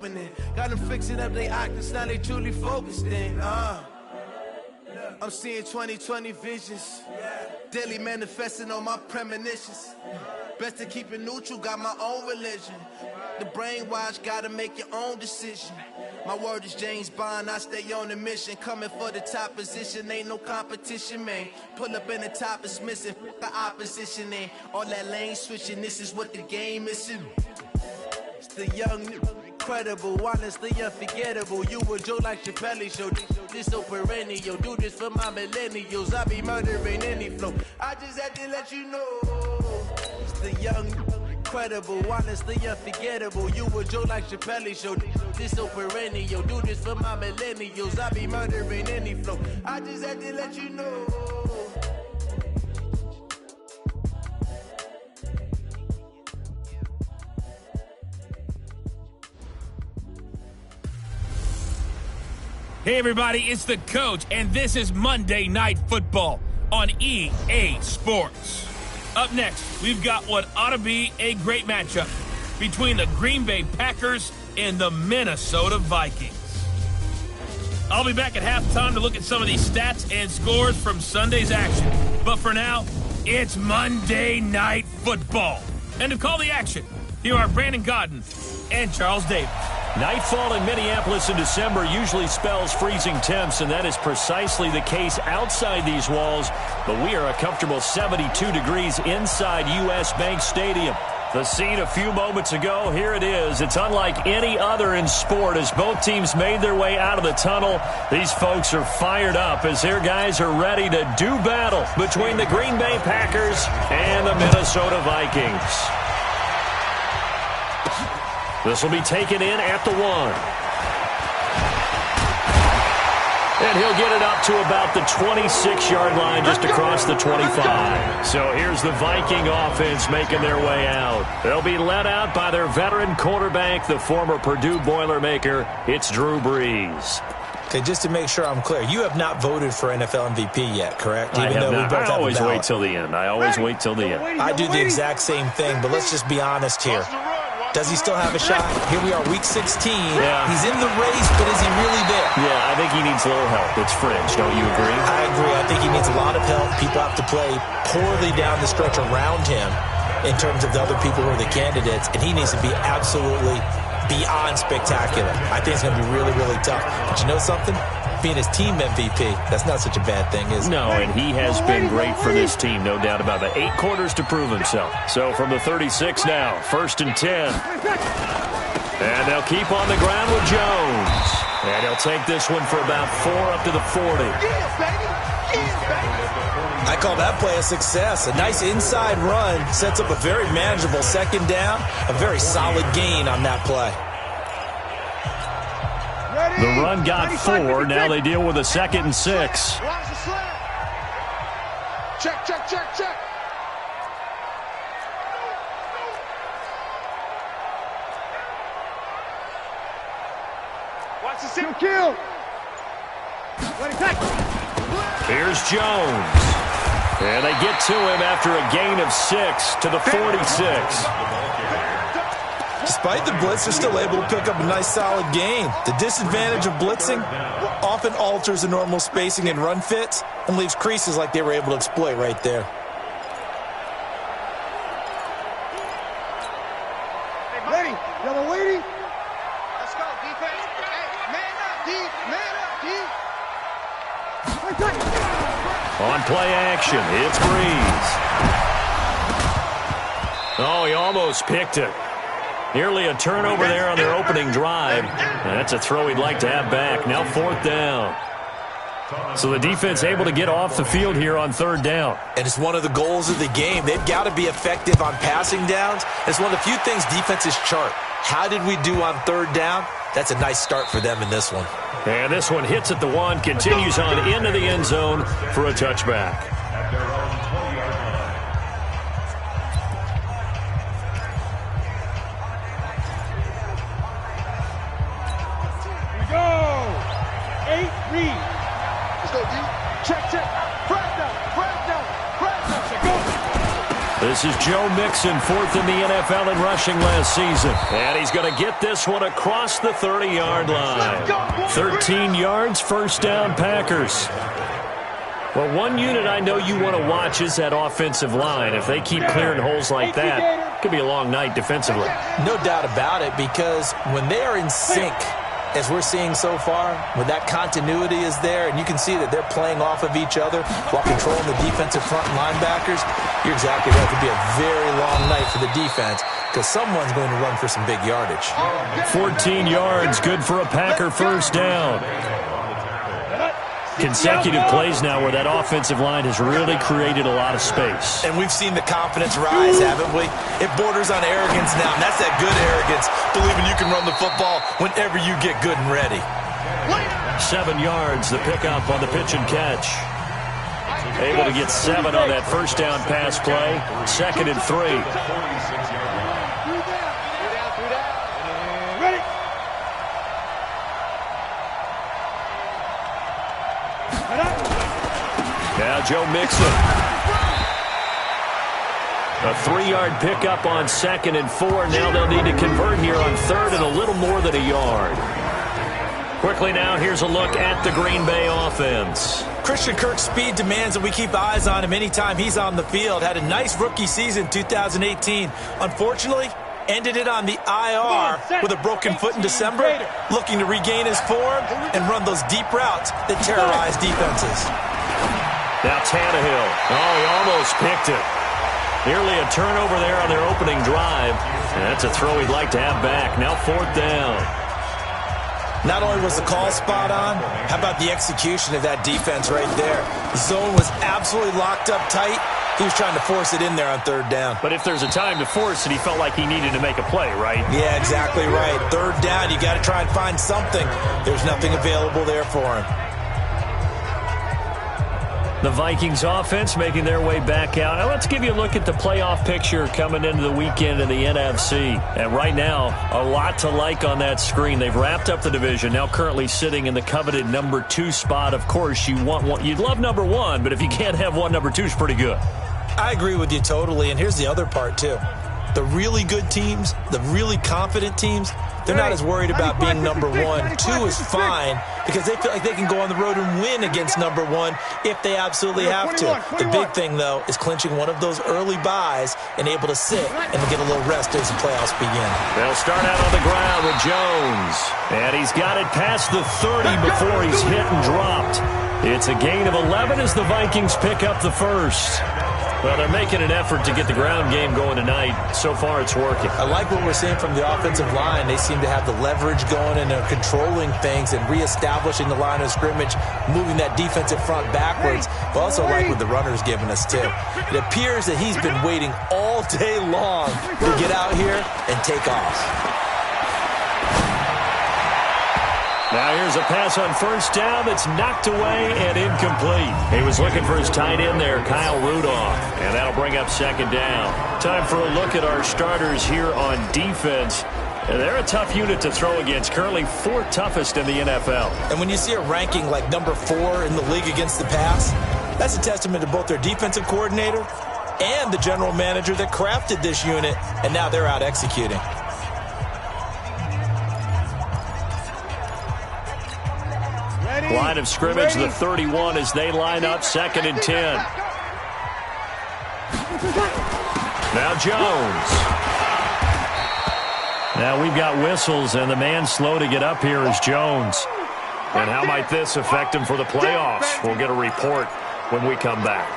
Got them fixing up their octaves, now they truly focused in. I'm seeing 2020 visions, daily manifesting on my premonitions. Best to keep it neutral, got my own religion. The brainwash, gotta make your own decision. My word is James Bond, I stay on the mission. Coming for the top position, ain't no competition, man. Pull up in the top, it's missing, the opposition ain't. All that lane switching, this is what the game is. It's the young, incredible, honestly unforgettable. You a joke like Chappelle show, this so perennial. Do this for my millennials, I be murdering any flow. I just had to let you know. It's the young, incredible, honestly unforgettable. You a joke like Chappelle show, this so perennial. Do this for my millennials, I be murdering any flow. I just had to let you know. Hey everybody, it's the coach, and this is Monday Night Football on EA Sports. Up next, we've got what ought to be a great matchup between the Green Bay Packers and the Minnesota Vikings. I'll be back at halftime to look at some of these stats and scores from Sunday's action. But for now, it's Monday Night Football. And to call the action, here are Brandon Godden and Charles Davis. Nightfall in Minneapolis in December usually spells freezing temps, and that is precisely the case outside these walls. But we are a comfortable 72 degrees inside U.S. Bank Stadium. The scene a few moments ago, here it is. It's unlike any other in sport as both teams made their way out of the tunnel. These folks are fired up as their guys are ready to do battle between the Green Bay Packers and the Minnesota Vikings. This will be taken in at the 1. And he'll get it up to about the 26-yard line just across the 25. So here's the Viking offense making their way out. They'll be led out by their veteran quarterback, the former Purdue Boilermaker. It's Drew Brees. Okay, just to make sure I'm clear, you have not voted for NFL MVP yet, correct? I have not. I always wait till the end. I do the exact same thing, but let's just be honest here. Does he still have a shot? Here we are, week 16. Yeah. He's in the race, but is he really there? Yeah, I think he needs a little help. It's fringe. Don't you agree? I agree. I think he needs a lot of help. People have to play poorly down the stretch around him in terms of the other people who are the candidates, and he needs to be absolutely beyond spectacular. I think it's going to be really, really tough. But you know something? Being his team MVP, that's not such a bad thing, is it? No, and he has been great for this team, no doubt about it. 8 quarters to prove himself. So from the 36 now, 1st and 10. And they'll keep on the ground with Jones. And he'll take this one for about 4 up to the 40. I call that play a success. A nice inside run sets up a very manageable 2nd down. A very solid gain on that play. The run got 4. Now they deal with a 2nd and 6. Check, check, check, check. Watch the single kill. Here's Jones. And they get to him after a gain of 6 to the 46. Despite the blitz, they're still able to pick up a nice solid gain. The disadvantage of blitzing often alters the normal spacing and run fits and leaves creases like they were able to exploit right there. Ready? Y'all waiting? Let's go, defense. Hey, man up, D. Man up, D. On play action, it's Brees. Oh, he almost picked it. Nearly a turnover there on their opening drive. That's a throw he'd like to have back. Now 4th down. So the defense able to get off the field here on 3rd down. And it's one of the goals of the game. They've got to be effective on passing downs. It's one of the few things defenses chart. How did we do on 3rd down? That's a nice start for them in this one. And this one hits at the 1, continues on into the end zone for a touchback. This is Joe Mixon, 4th in the NFL in rushing last season. And he's going to get this one across the 30-yard line. 13 yards, first down, Packers. Well, one unit I know you want to watch is that offensive line. If they keep clearing holes like that, it could be a long night defensively. No doubt about it, because when they are in sync, as we're seeing so far, when that continuity is there, and you can see that they're playing off of each other while controlling the defensive front linebackers, you're exactly right. It could be a very long night for the defense because someone's going to run for some big yardage. 14 yards, good for a Packer first down. Consecutive plays now where that offensive line has really created a lot of space. And we've seen the confidence rise, haven't we? It borders on arrogance now, and that's that good arrogance, believing you can run the football whenever you get good and ready. 7 yards, the pickup on the pitch and catch. Able to get 7 on that first down pass play. 2nd and 3. Now Joe Mixon. A 3-yard pickup on 2nd and 4. Now they'll need to convert here on 3rd and a little more than a yard. Quickly now, here's a look at the Green Bay offense. Christian Kirk's speed demands that we keep eyes on him anytime he's on the field. Had a nice rookie season 2018. Unfortunately, ended it on the IR with a broken foot in December, looking to regain his form and run those deep routes that terrorize defenses. Now Tannehill. Oh, he almost picked it. Nearly a turnover there on their opening drive. And that's a throw he'd like to have back. Now 4th down. Not only was the call spot on, how about the execution of that defense right there? The zone was absolutely locked up tight. He was trying to force it in there on 3rd down. But if there's a time to force it, he felt like he needed to make a play, right? Yeah, exactly right. 3rd down, you got to try and find something. There's nothing available there for him. The Vikings offense making their way back out. Now let's give you a look at the playoff picture coming into the weekend in the NFC. And right now, a lot to like on that screen. They've wrapped up the division, now currently sitting in the coveted number 2 spot. Of course, you want one. You'd love number 1, but if you can't have one, number 2 is pretty good. I agree with you totally, and here's the other part, too. The really good teams, the really confident teams, they're not as worried about being number 1. 2 is fine because they feel like they can go on the road and win against number 1 if they absolutely have to. The big thing, though, is clinching one of those early buys and able to sit and get a little rest as the playoffs begin. They'll start out on the ground with Jones. And he's got it past the 30 before he's hit and dropped. It's a gain of 11 as the Vikings pick up the first. Well, they're making an effort to get the ground game going tonight. So far, it's working. I like what we're seeing from the offensive line. They seem to have the leverage going, and they're controlling things and reestablishing the line of scrimmage, moving that defensive front backwards. But also like what the runner's giving us, too. It appears that he's been waiting all day long to get out here and take off. Now here's a pass on first down that's knocked away and incomplete. He was looking for his tight end there, Kyle Rudolph, and that'll bring up 2nd down. Time for a look at our starters here on defense. They're a tough unit to throw against, currently 4th toughest in the NFL. And when you see a ranking like number 4 in the league against the pass, that's a testament to both their defensive coordinator and the general manager that crafted this unit, and now they're out executing. Line of scrimmage, the 31 as they line up, 2nd and 10. Now Jones. Now we've got whistles, and the man slow to get up here is Jones. And how might this affect him for the playoffs? We'll get a report when we come back.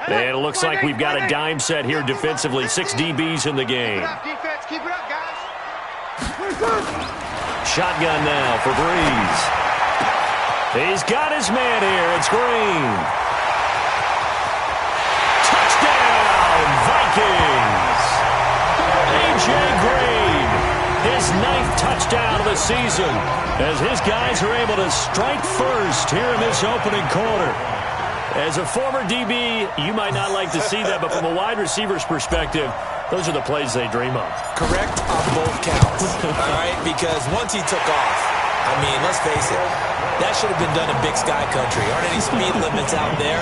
And it looks like we've got a dime set here defensively. 6 DBs in the game. Keep it up, guys. Shotgun now for Breeze. He's got his man here. It's Green. Touchdown, Vikings. A.J. Green, his 9th touchdown of the season, as his guys are able to strike first here in this opening quarter. As a former DB, you might not like to see that, but from a wide receiver's perspective, those are the plays they dream of. Correct on both counts, all right? Because once he took off, I mean, let's face it, that should have been done in Big Sky Country. Aren't any speed limits out there?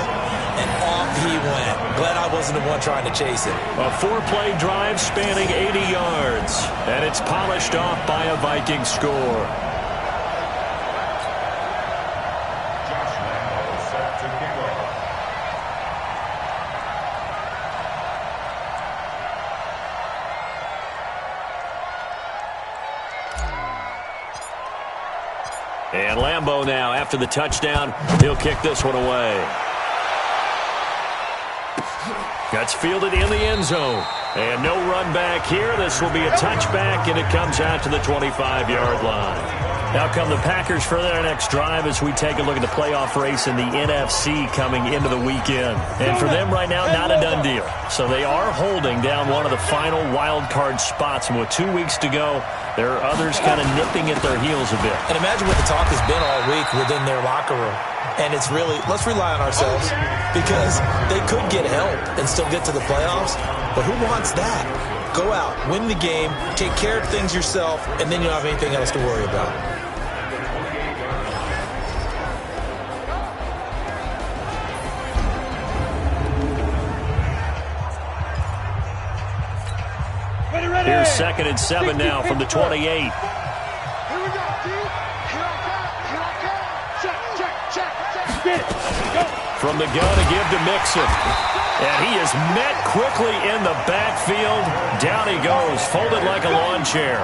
And off he went. Glad I wasn't the one trying to chase it. A 4-play drive spanning 80 yards, and it's polished off by a Viking score. And Lambeau now, after the touchdown, he'll kick this one away. That's fielded in the end zone. And no run back here. This will be a touchback, and it comes out to the 25-yard line. Now come the Packers for their next drive as we take a look at the playoff race in the NFC coming into the weekend. And for them right now, not a done deal. So they are holding down one of the final wild card spots. And with 2 weeks to go, there are others kind of nipping at their heels a bit. And imagine what the talk has been all week within their locker room. And it's really, let's rely on ourselves, because they could get help and still get to the playoffs. But who wants that? Go out, win the game, take care of things yourself, and then you don't have anything else to worry about. Here's 2nd and 7 now from the 28. Here we go, D. Here I come. Check. Get it. Go. From the gun to give to Mixon. And he is met quickly in the backfield. Down he goes, folded like a lawn chair.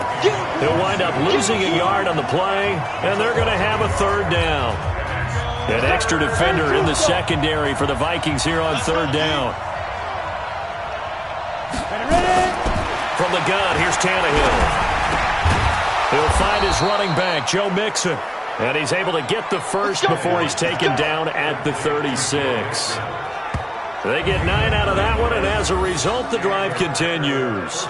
He'll wind up losing a yard on the play, and they're going to have a 3rd down. An extra defender in the secondary for the Vikings here on 3rd down. From the gun, here's Tannehill. He'll find his running back, Joe Mixon. And he's able to get the first before he's taken down at the 36. They get 9 out of that one, and as a result, the drive continues.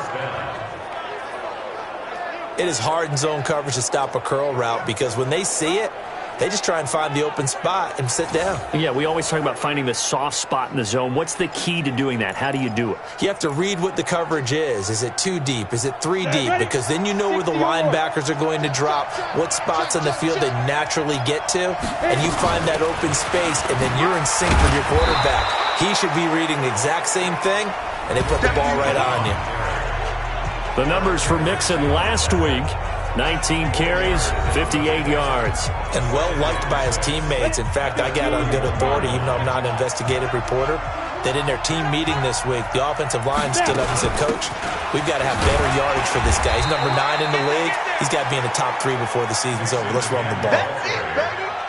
It is hard in zone coverage to stop a curl route, because when they see it, they just try and find the open spot and sit down. Yeah, we always talk about finding the soft spot in the zone. What's the key to doing that? How do you do it? You have to read what the coverage is. Is it 2 deep? Is it 3 deep? Because then you know where the linebackers are going to drop, what spots on the field they naturally get to, and you find that open space, and then you're in sync with your quarterback. He should be reading the exact same thing, and they put the ball right on you. The numbers for Mixon last week: 19 carries, 58 yards. And well-liked by his teammates. In fact, I got on good authority, even though I'm not an investigative reporter, that in their team meeting this week, the offensive line stood up and said, Coach, we've got to have better yardage for this guy. He's number 9 in the league. He's got to be in the top 3 before the season's over. Let's run the ball.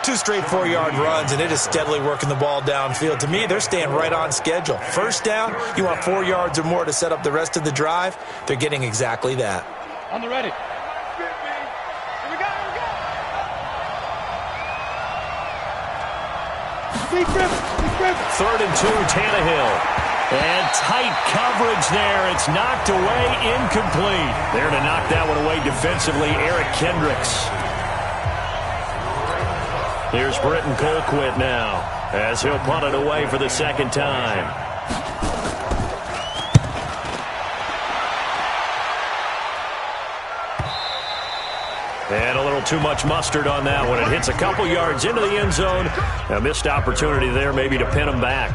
2 straight 4-yard runs, and it is steadily working the ball downfield. To me, they're staying right on schedule. First down, you want 4 yards or more to set up the rest of the drive. They're getting exactly that. On the ready. Deep grip. 3rd and 2, Tannehill. And tight coverage there. It's knocked away, incomplete. There to knock that one away defensively, Eric Kendricks. Here's Britton Colquitt now, as he'll punt it away for the 2nd time. And a little too much mustard on that one. It hits a couple yards into the end zone. A missed opportunity there maybe to pin him back.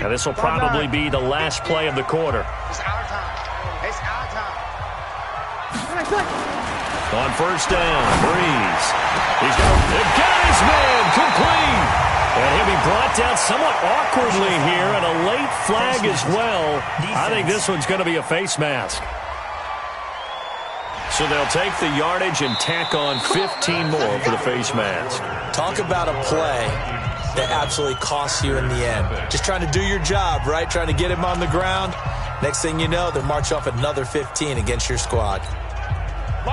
Now this will probably be the last play of the quarter. It's our time. On 1st down, Breeze. He's got his man complete. And he'll be brought down somewhat awkwardly here, and a late flag as well. I think this one's going to be a face mask. So they'll take the yardage and tack on 15 more for the face mask. Talk about a play that absolutely costs you in the end. Just trying to do your job, right? Trying to get him on the ground. Next thing you know, they'll march off another 15 against your squad.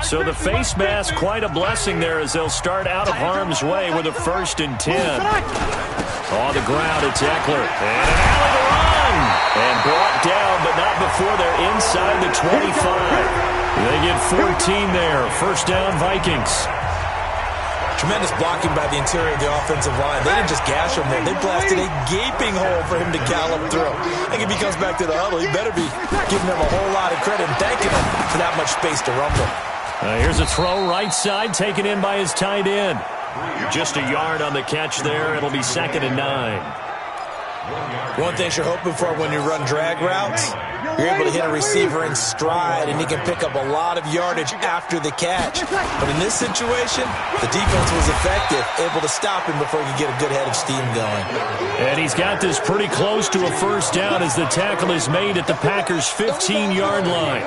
So the face mask, quite a blessing there as they'll start out of harm's way with a 1st and 10. On the ground, it's Eckler. And an alley to run. run. And brought down, but not before they're inside the 25. They get 14 there. First down, Vikings. Tremendous blocking by the interior of the offensive line. They didn't just gash him there. They blasted a gaping hole for him to gallop through. I think if he comes back to the huddle, he better be giving them a whole lot of credit and thanking them for that much space to rumble. Here's a throw right side, taken in by his tight end. Just a yard on the catch there. It'll be 2nd and 9. One thing you're hoping for when you run drag routes, you're able to hit a receiver in stride, and he can pick up a lot of yardage after the catch. But in this situation, the defense was effective, able to stop him before he could get a good head of steam going. And he's got this pretty close to a first down as the tackle is made at the Packers' 15-yard line.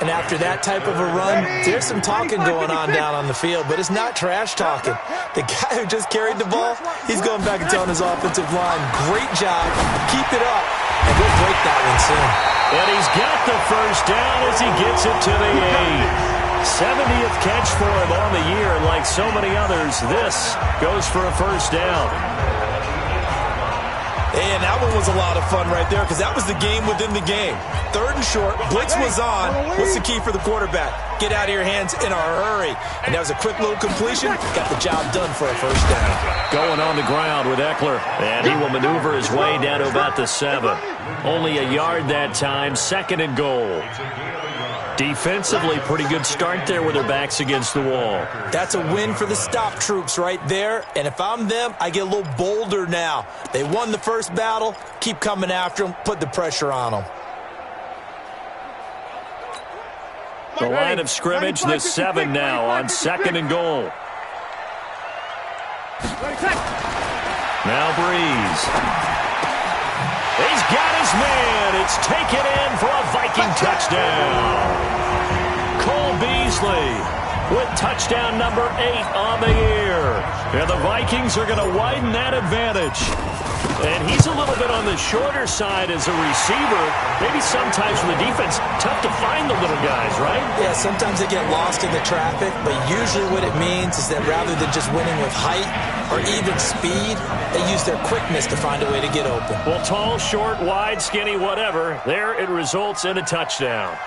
And after that type of a run, there's some talking going on down on the field, but it's not trash talking. The guy who just carried the ball, he's going back and telling his offensive line, great job, keep it up, and we'll break that one soon. And he's got the first down as he gets it to the 8. 70th catch for him on the year, and like so many others, this goes for a first down. And that one was a lot of fun right there because that was the game within the game. 3rd and short, blitz was on. What's the key for the quarterback? Get out of your hands in a hurry. And that was a quick little completion. Got the job done for a first down. Going on the ground with Eckler. And he will maneuver his way down to about the 7. Only a yard that time, 2nd and goal. Defensively, pretty good start there with their backs against the wall. That's a win for the stop troops right there. And if I'm them, I get a little bolder now. They won the first battle. Keep coming after them. Put the pressure on them. The line of scrimmage, the 7 now on 2nd and goal. Now Breeze. He's got his man. It's taken in for a Viking touchdown. Cole Beasley with touchdown number 8 on the year. And the Vikings are going to widen that advantage. And he's a little bit on the shorter side as a receiver. Maybe sometimes for the defense, tough to find the little guys, right? Yeah, sometimes they get lost in the traffic, but usually what it means is that rather than just winning with height or even speed, they use their quickness to find a way to get open. Well, tall, short, wide, skinny, whatever, there it results in a touchdown.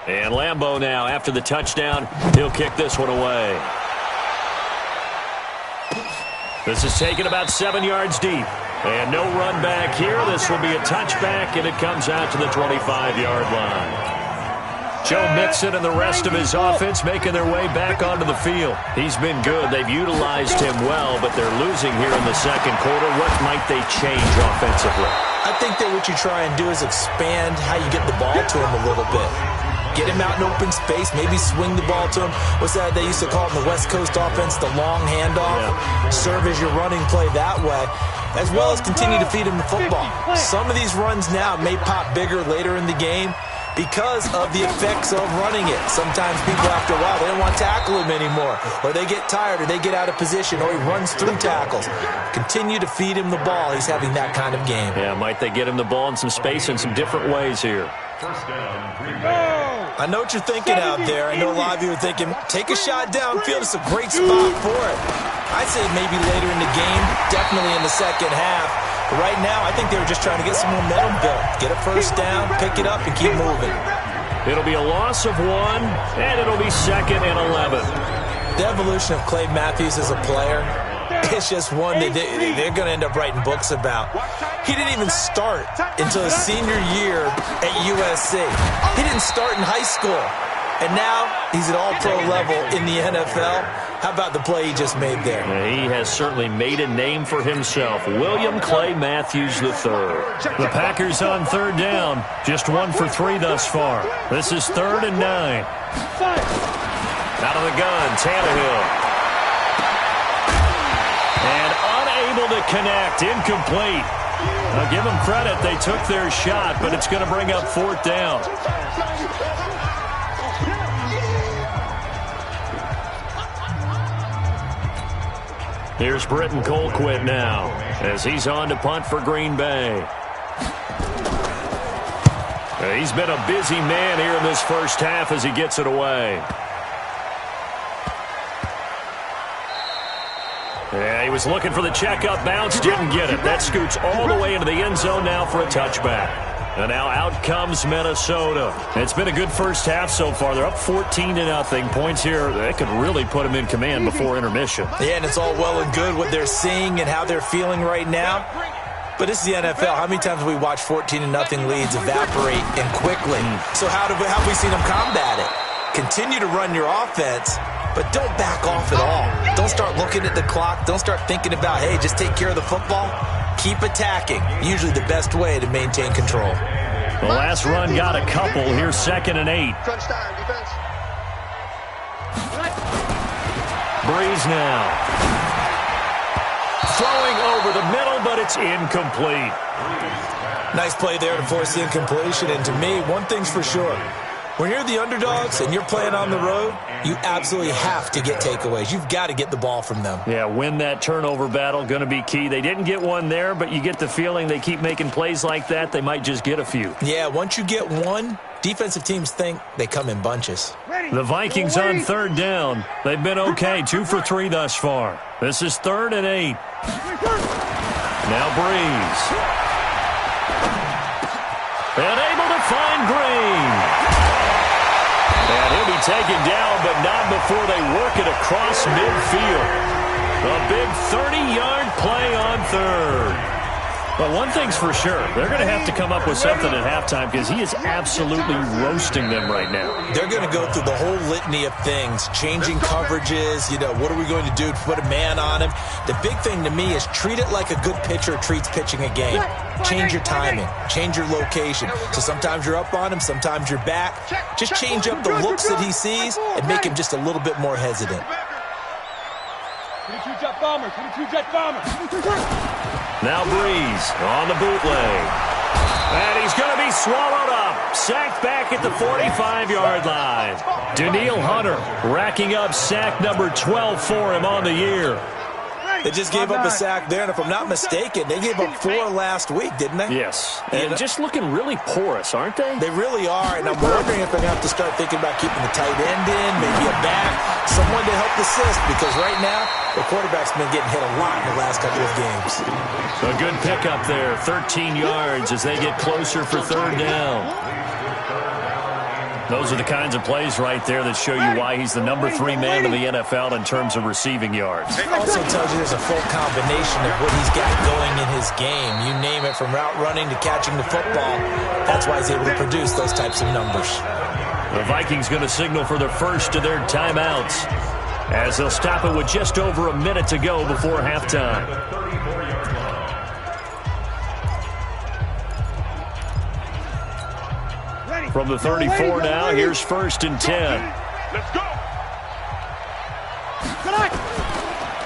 And Lambeau now, after the touchdown, he'll kick this one away. This is taken about 7 yards deep. And no run back here. This will be a touchback, and it comes out to the 25-yard line. Joe Mixon and the rest of his offense making their way back onto the field. He's been good. They've utilized him well, but they're losing here in the second quarter. What might they change offensively? I think that what you try and do is expand how you get the ball to him a little bit. Get him out in open space, maybe swing the ball to him. What's that they used to call it in the West Coast offense, the long handoff? Yeah. Serve as your running play that way, as well as continue to feed him the football. Some of these runs now may pop bigger later in the game because of the effects of running it. Sometimes people, after a while, they don't want to tackle him anymore, or they get tired, or they get out of position, or he runs through tackles. Continue to feed him the ball. He's having that kind of game. Yeah, might they get him the ball in some space in some different ways here. I know what you're thinking out there. I know a lot of you are thinking, take a shot downfield. It's a great spot for it. I'd say maybe later in the game, definitely in the second half. But right now, I think they were just trying to get some momentum built. Get a first down, pick it up, and keep moving. It'll be a loss of 1, and it'll be 2nd and 11. The evolution of Clay Matthews as a player, it's just one that they're going to end up writing books about. He didn't even start until his senior year at USC. He didn't start in high school. And now he's at all-pro level in the NFL. How about the play he just made there? Yeah, he has certainly made a name for himself. William Clay Matthews III. The Packers on 3rd down. Just 1 for 3 thus far. This is 3rd and 9. Out of the gun, Tannehill. And unable to connect. Incomplete. Now give them credit. They took their shot, but it's going to bring up 4th down. Here's Britton Colquitt now as he's on to punt for Green Bay. He's been a busy man here in this first half as he gets it away. Yeah, he was looking for the checkup bounce, didn't get it. That scoots all the way into the end zone now for a touchback. And now out comes Minnesota. It's been a good first half so far. They're up 14-0. Points here, that could really put them in command before intermission. Yeah, and it's all well and good what they're seeing and how they're feeling right now. But this is the NFL. How many times have we watched 14-0 leads evaporate and quickly? So how have we seen them combat it? Continue to run your offense, but don't back off at all. Don't start looking at the clock. Don't start thinking about, hey, just take care of the football. Keep attacking. Usually the best way to maintain control. The last run got a couple. Here's 2nd and 8. Crunch time, defense. Breeze now. Throwing over the middle, but it's incomplete. Nice play there to force the incompletion. And to me, one thing's for sure. When you're the underdogs and you're playing on the road, you absolutely have to get takeaways. You've got to get the ball from them. Yeah, win that turnover battle, going to be key. They didn't get one there, but you get the feeling they keep making plays like that, they might just get a few. Yeah, once you get one, defensive teams think they come in bunches. The Vikings on 3rd down. They've been okay, 2 for 3 thus far. This is 3rd and 8. Now Breeze. And able to find Green. And he'll be taken down, but not before they work it across midfield. A big 30-yard play on 3rd. But one thing's for sure, they're going to have to come up with something at halftime because he is absolutely roasting them right now. They're going to go through the whole litany of things, changing coverages, what are we going to do to put a man on him? The big thing to me is treat it like a good pitcher treats pitching a game. Change your timing, change your location. So sometimes you're up on him, sometimes you're back. Just change up the looks that he sees and make him just a little bit more hesitant. 22 jet bomber, 22 jet bomber. Now Breeze on the bootleg. And he's going to be swallowed up. Sacked back at the 45-yard line. Daniil Hunter racking up sack number 12 for him on the year. They just gave up a sack there, and if I'm not mistaken, they gave up 4 last week, didn't they? Yes. And just looking really porous, aren't they? They really are, and I'm wondering if they're going to have to start thinking about keeping the tight end in, maybe a back, someone to help assist, because right now, the quarterback's been getting hit a lot in the last couple of games. A good pickup there, 13 yards as they get closer for 3rd down. Those are the kinds of plays right there that show you why he's the number 3 man in the NFL in terms of receiving yards. It also tells you there's a full combination of what he's got going in his game. You name it, from route running to catching the football. That's why he's able to produce those types of numbers. The Vikings going to signal for the first of their timeouts, as they'll stop it with just over a minute to go before halftime. From the 34 now, here's 1st and 10. Let's go.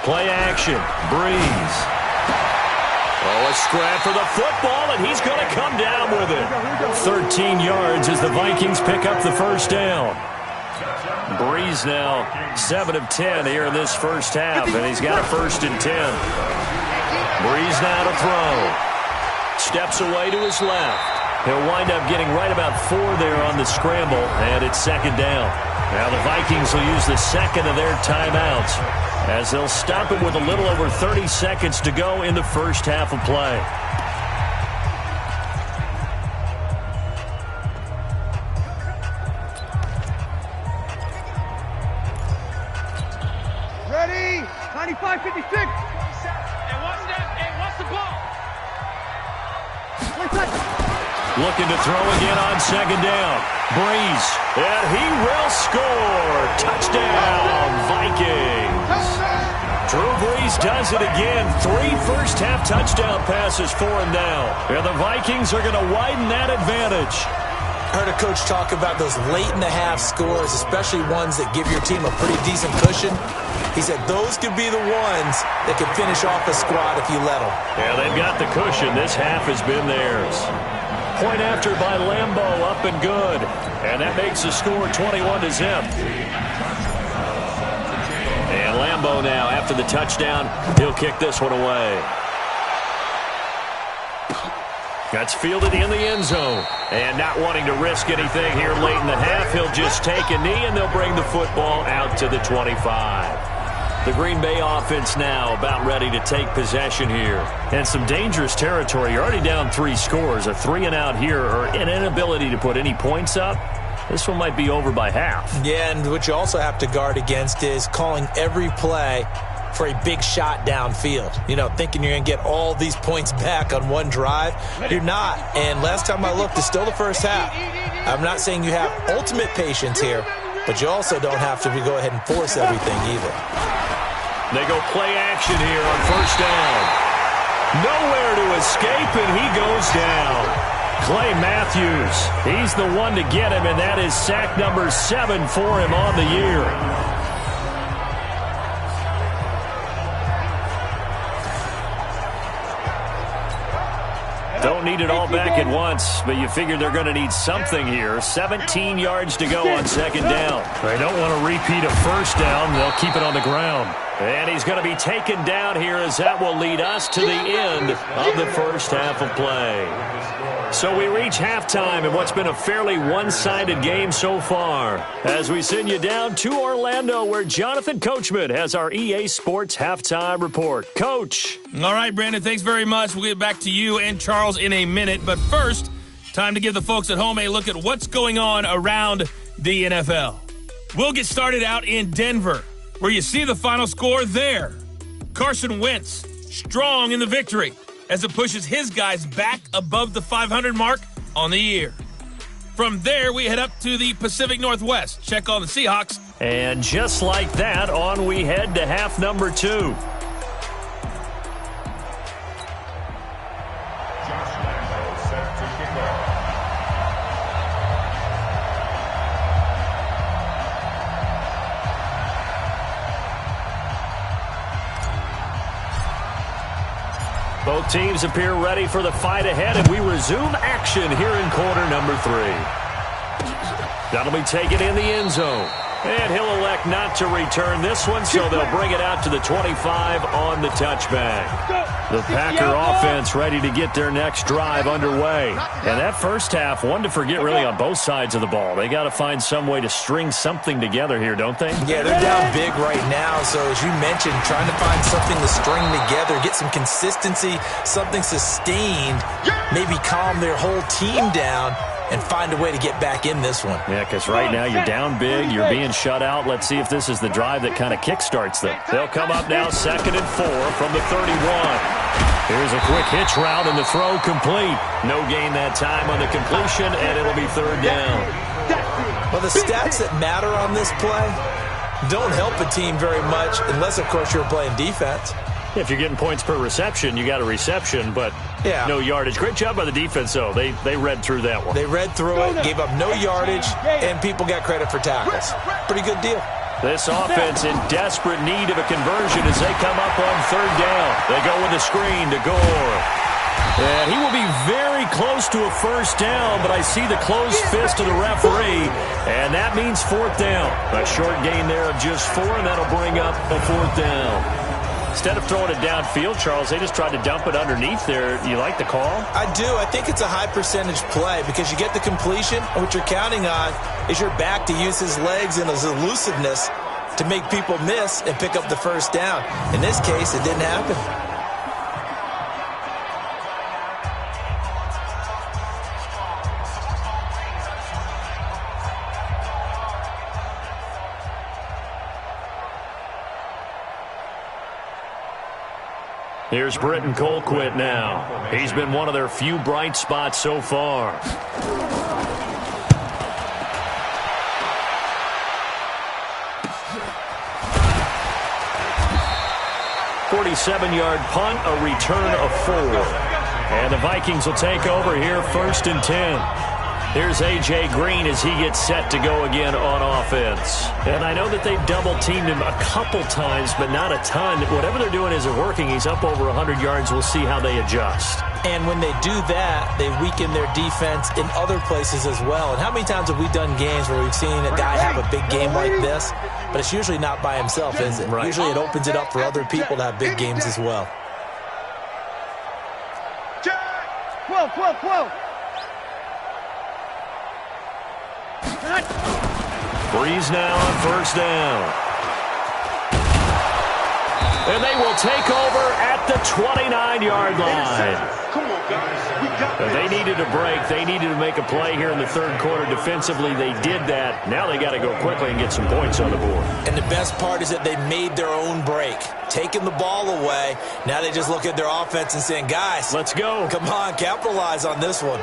Play action. Breeze. Oh, a scrap for the football, and he's going to come down with it. 13 yards as the Vikings pick up the first down. Breeze now 7 of 10 here in this first half, and he's got a 1st and 10. Breeze now to throw. Steps away to his left. He'll wind up getting right about 4 there on the scramble, and it's 2nd down. Now the Vikings will use the second of their timeouts, as they'll stop it with a little over 30 seconds to go in the first half of play. Ready? 95-56. And what's the ball? Looking to throw again on 2nd down. Breeze, and he will score. Touchdown, Vikings. Drew Brees does it again. 3 first-half touchdown passes for him now. And the Vikings are going to widen that advantage. I heard a coach talk about those late-in-the-half scores, especially ones that give your team a pretty decent cushion. He said those could be the ones that could finish off a squad if you let them. Yeah, they've got the cushion. This half has been theirs. Point after by Lambeau, up and good. And that makes the score 21-0. And Lambeau now, after the touchdown, he'll kick this one away. That's fielded in the end zone. And not wanting to risk anything here late in the half, he'll just take a knee, and they'll bring the football out to the 25. The Green Bay offense now about ready to take possession here. And some dangerous territory. You're already down 3 scores. A 3-and-out here, or an inability to put any points up. This one might be over by half. Yeah, and what you also have to guard against is calling every play for a big shot downfield. You know, thinking you're going to get all these points back on one drive. You're not. And last time I looked, it's still the first half. I'm not saying you have ultimate patience here, but you also don't have to go ahead and force everything either. They go play action here on 1st down. Nowhere to escape, and he goes down. Clay Matthews, he's the one to get him, and that is sack number 7 for him on the year. Don't need it all back at once, but you figure they're going to need something here. 17 yards to go on 2nd down. They don't want to repeat a 1st down. They'll keep it on the ground. And he's going to be taken down here, as that will lead us to the end of the first half of play. So we reach halftime in what's been a fairly one-sided game so far, as we send you down to Orlando, where Jonathan Coachman has our EA Sports Halftime Report. Coach. All right, Brandon, thanks very much. We'll get back to you and Charles in a minute. But first, time to give the folks at home a look at what's going on around the NFL. We'll get started out in Denver, where you see the final score there. Carson Wentz, strong in the victory, as it pushes his guys back above the 500 mark on the year. From there, we head up to the Pacific Northwest. Check on the Seahawks. And just like that, on we head to half number 2. Both teams appear ready for the fight ahead, and we resume action here in quarter number 3. That'll be taken in the end zone. And he'll elect not to return this one, so they'll bring it out to the 25 on the touchback. The Packer offense ready to get their next drive underway. And that first half, one to forget really on both sides of the ball. They got to find some way to string something together here, don't they? Yeah, they're down big right now. So as you mentioned, trying to find something to string together, get some consistency, something sustained, maybe calm their whole team down, and find a way to get back in this one. Yeah, because right now you're down big, you're being shut out. Let's see if this is the drive that kind of kickstarts them. They'll come up now 2nd and 4 from the 31. Here's a quick hitch route, and the throw complete. No gain that time on the completion, and it'll be 3rd down. Well, the stats that matter on this play don't help a team very much unless, of course, you're playing defense. If you're getting points per reception, you got a reception, but no yardage. Great job by the defense, though. They read through that one. They read through it, gave up no yardage, and people got credit for tackles. Pretty good deal. This offense in desperate need of a conversion as they come up on 3rd down. They go with a screen to Gore. And he will be very close to a 1st down, but I see the closed fist of the referee, and that means 4th down. A short gain there of just 4, and that'll bring up a 4th down. Instead of throwing it downfield, Charles, they just tried to dump it underneath there. You like the call? I do. I think it's a high percentage play because you get the completion, and what you're counting on is your back to use his legs and his elusiveness to make people miss and pick up the 1st down. In this case, it didn't happen. Here's Britton Colquitt now. He's been one of their few bright spots so far. 47-yard punt, a return of 4. And the Vikings will take over here 1st and 10. Here's A.J. Green as he gets set to go again on offense. And I know that they've double-teamed him a couple times, but not a ton. Whatever they're doing isn't working. He's up over 100 yards. We'll see how they adjust. And when they do that, they weaken their defense in other places as well. And how many times have we done games where we've seen a guy have a big game like this, but it's usually not by himself, is it? Right. Usually it opens it up for other people to have big games as well. 12. Breeze now on 1st down. And they will take over at the 29-yard line. Come on, guys. We got this. They needed a break. They needed to make a play here in the 3rd quarter defensively. They did that. Now they got to go quickly and get some points on the board. And the best part is that they made their own break, taking the ball away. Now they just look at their offense and saying, guys, let's go. Come on, capitalize on this one.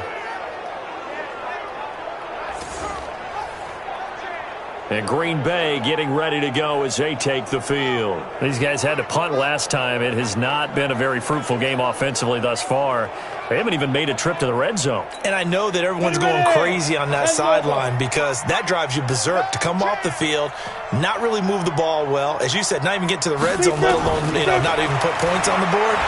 And Green Bay getting ready to go as they take the field. These guys had to punt last time. It has not been a very fruitful game offensively thus far. They haven't even made a trip to the red zone. And I know that everyone's going crazy on that sideline because that drives you berserk to come off the field, not really move the ball well. As you said, not even get to the red zone, let alone not even put points on the board.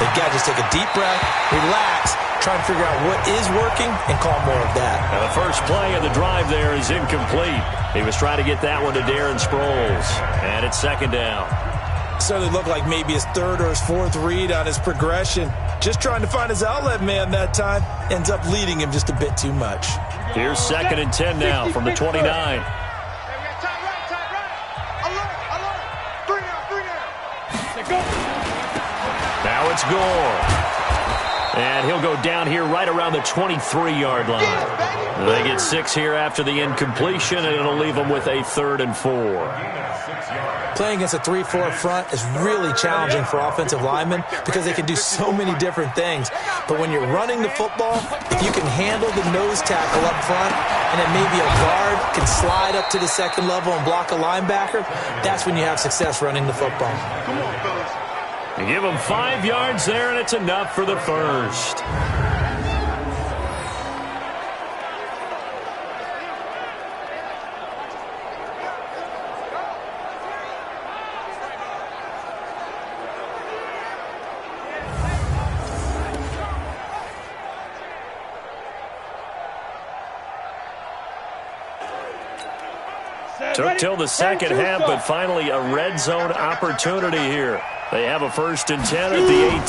They've got to just take a deep breath, relax, try and figure out what is working and call more of that. Now the first play of the drive there is incomplete. He was trying to get that one to Darren Sproles. And it's 2nd down. Certainly looked like maybe his 3rd or his 4th read on his progression. Just trying to find his outlet man that time. Ends up leading him just a bit too much. Here's 2nd and 10 now from the 29. Right. Alert. 3 down. Now it's Gore. And he'll go down here right around the 23-yard line. They get 6 here after the incompletion, and it'll leave them with a 3rd and 4. Playing against a 3-4 front is really challenging for offensive linemen because they can do so many different things. But when you're running the football, if you can handle the nose tackle up front and then maybe a guard can slide up to the 2nd level and block a linebacker, that's when you have success running the football. Come on, fellas. You give them 5 yards there, and it's enough for the 1st. Took till the 2nd half, but finally a red zone opportunity here. They have a 1st and 10 at the 18.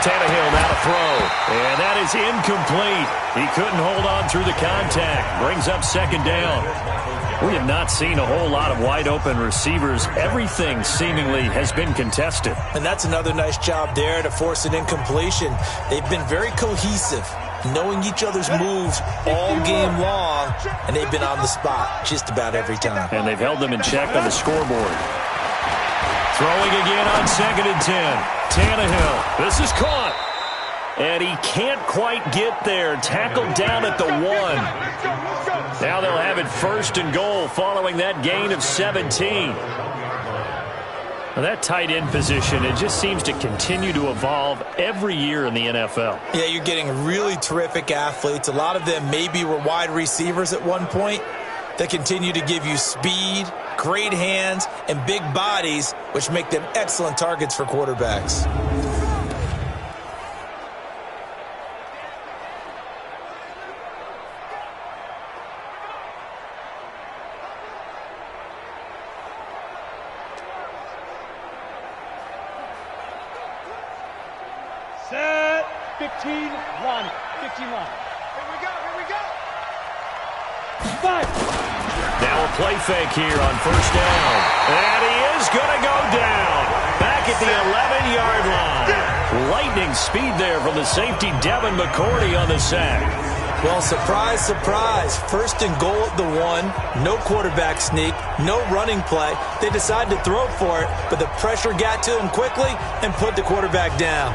Tannehill now to throw, and that is incomplete. He couldn't hold on through the contact. Brings up 2nd down. We have not seen a whole lot of wide-open receivers. Everything seemingly has been contested. And that's another nice job there to force an incompletion. They've been very cohesive. knowing each other's moves all game long, and they've been on the spot just about every time. And they've held them in check on the scoreboard. Throwing again on 2nd and 10. Tannehill. This is caught. And he can't quite get there. Tackled down at the 1. Now they'll have it 1st and goal following that gain of 17. Now that tight end position, it just seems to continue to evolve every year in the NFL. Yeah, you're getting really terrific athletes. A lot of them maybe were wide receivers at one point that continue to give you speed, great hands, and big bodies, which make them excellent targets for quarterbacks. Set. 15, line. 15 line. Here we go, here we go. 5. Now a play fake here on 1st down. And he is going to go down. Back at the 11-yard line. Lightning speed there from the safety, Devin McCourty, on the sack. Well, surprise, surprise. 1st and goal at the 1. No quarterback sneak. No running play. They decided to throw for it, but the pressure got to him quickly and put the quarterback down.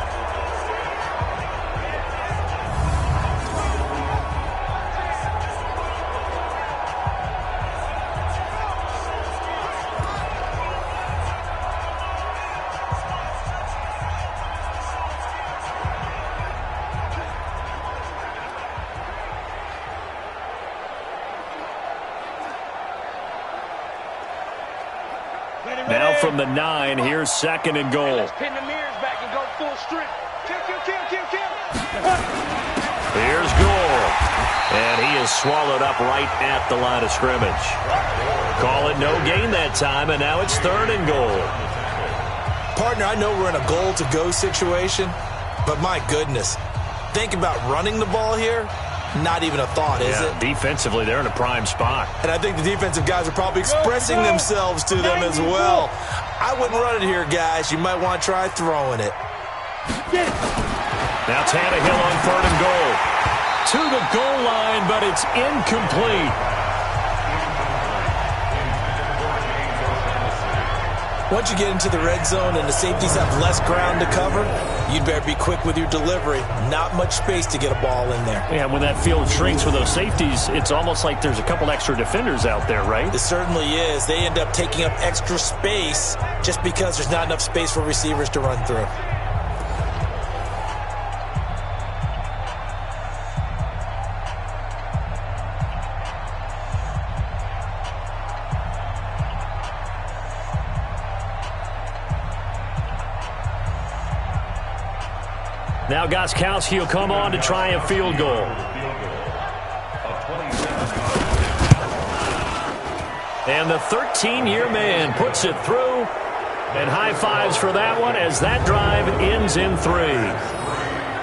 Now from the 9, here's 2nd and goal. Let's pin the mirrors back and go full strength. Kill, kill, kill, kill, kill. Here's Gore. And he is swallowed up right at the line of scrimmage. Call it no gain that time, and now it's 3rd and goal. Partner, I know we're in a goal-to-go situation, but my goodness, think about running the ball here. Not even a thought, is it? Defensively, they're in a prime spot. And I think the defensive guys are probably expressing themselves to them as well. I wouldn't run it here, guys. You might want to try throwing it. Now Tannehill on 3rd and goal. To the goal line, but it's incomplete. Once you get into the red zone and the safeties have less ground to cover, you'd better be quick with your delivery. Not much space to get a ball in there. Yeah, when that field shrinks for those safeties, it's almost like there's a couple extra defenders out there, right? It certainly is. They end up taking up extra space just because there's not enough space for receivers to run through. Now Gostkowski will come on to try a field goal. And the 13-year man puts it through. And high fives for that one as that drive ends in 3.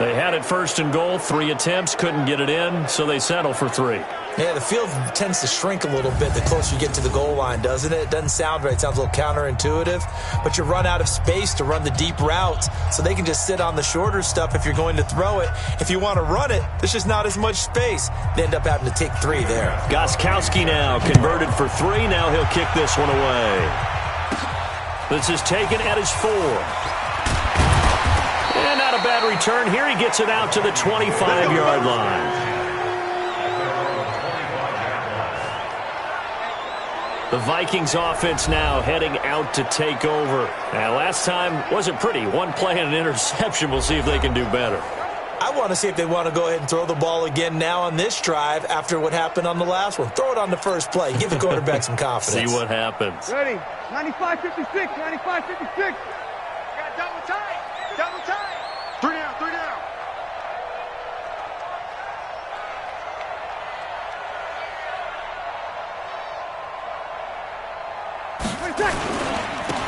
They had it 1st and goal, 3 attempts, couldn't get it in, so they settle for 3. Yeah, the field tends to shrink a little bit the closer you get to the goal line, doesn't it? It doesn't sound right. It sounds a little counterintuitive. But you run out of space to run the deep routes, so they can just sit on the shorter stuff if you're going to throw it. If you want to run it, there's just not as much space. They end up having to take 3 there. Gostkowski now converted for 3. Now he'll kick this one away. This is taken at his 4. And not a bad return here. He gets it out to the 25-yard line. The Vikings offense now heading out to take over. Now, last time wasn't pretty. 1 play and an interception. We'll see if they can do better. I want to see if they want to go ahead and throw the ball again now on this drive after what happened on the last one. Throw it on the first play. Give the quarterback some confidence. See what happens. Ready. 95-56. 95-56. Got double tight. Double tight. 3 down. 3 down.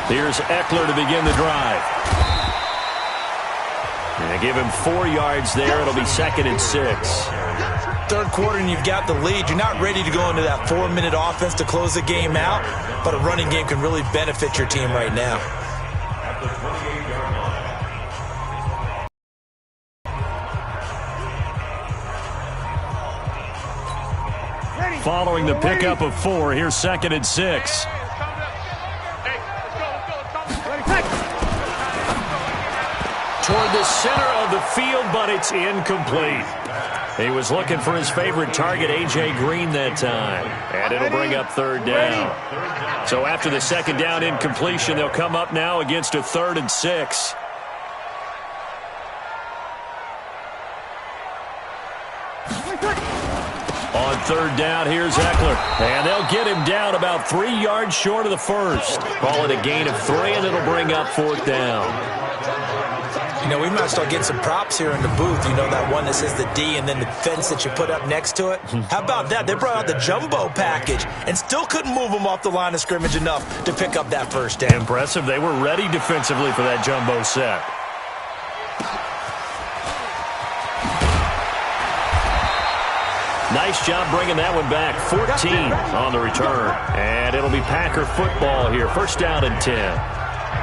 Here's Eckler to begin the drive. And they give him 4 yards there. It'll be 2nd and 6. Third quarter and you've got the lead. You're not ready to go into that 4-minute offense to close the game out, but a running game can really benefit your team right now. following the pickup of 4. Here's 2nd and 6. Toward the center of the field, but it's incomplete. He was looking for his favorite target, A.J. Green, that time. And it'll bring up 3rd down. So after the 2nd down incompletion, they'll come up now against a 3rd and 6. On 3rd down, here's Eckler. And they'll get him down about 3 yards short of the first. Call it a gain of 3, and it'll bring up 4th down. You know, we might start getting some props here in the booth. You know, that one that says the D and then the fence that you put up next to it? How about that? They brought out the jumbo package and still couldn't move them off the line of scrimmage enough to pick up that 1st down. Impressive. They were ready defensively for that jumbo set. Nice job bringing that one back. 14 on the return. And it'll be Packer football here. 1st down and 10.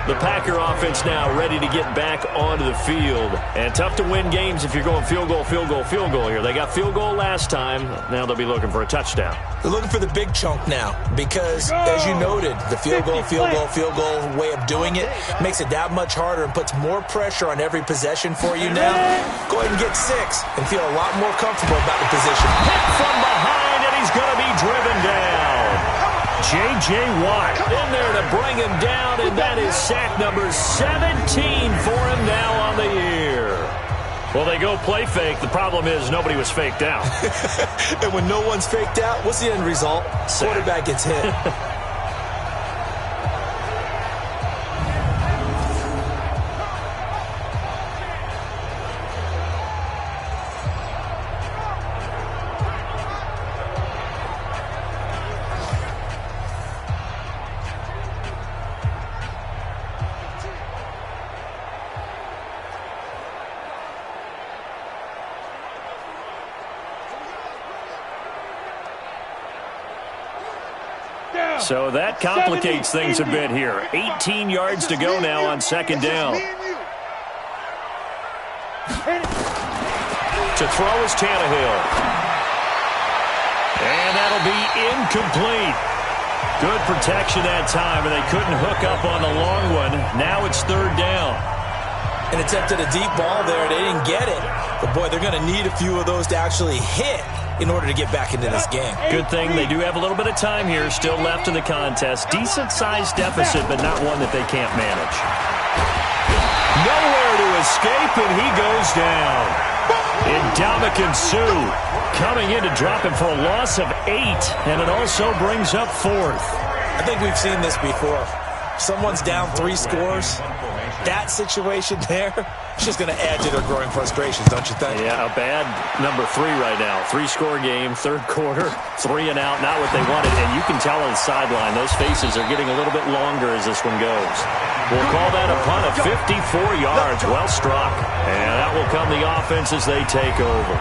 The Packer offense now ready to get back onto the field. And tough to win games if you're going field goal, field goal, field goal here. They got field goal last time. Now they'll be looking for a touchdown. They're looking for the big chunk now because, as you noted, the field goal way of doing it makes it that much harder and puts more pressure on every possession for you now. Go ahead and get 6 and feel a lot more comfortable about the position. Hit from behind, and he's going to be driven down. J.J. Watt in there to bring him down, and that is sack number 17 for him now on the year. Well, they go play fake. The problem is nobody was faked out. And when no one's faked out, what's the end result? Quarterback gets hit. So that complicates things a bit here. 18 yards to go now on 2nd down. To throw is Tannehill. And that'll be incomplete. Good protection that time, and they couldn't hook up on the long one. Now it's 3rd down. And attempted a deep ball there. They didn't get it. But, boy, they're going to need a few of those to actually hit in order to get back into this game. Good thing they do have a little bit of time here still left in the contest. Decent-sized deficit, but not one that they can't manage. Nowhere to escape, and he goes down. Ndamukong Suh coming in to drop him for a loss of 8, and it also brings up 4th. I think we've seen this before. Someone's down 3 scores. That situation there, it's just going to add to their growing frustrations, don't you think? Yeah, a bad number 3 right now. 3-score game, 3rd quarter, 3 and out, not what they wanted. And you can tell on the sideline, those faces are getting a little bit longer as this one goes. We'll call that a punt of 54 yards. Well struck. And that will come the offense as they take over.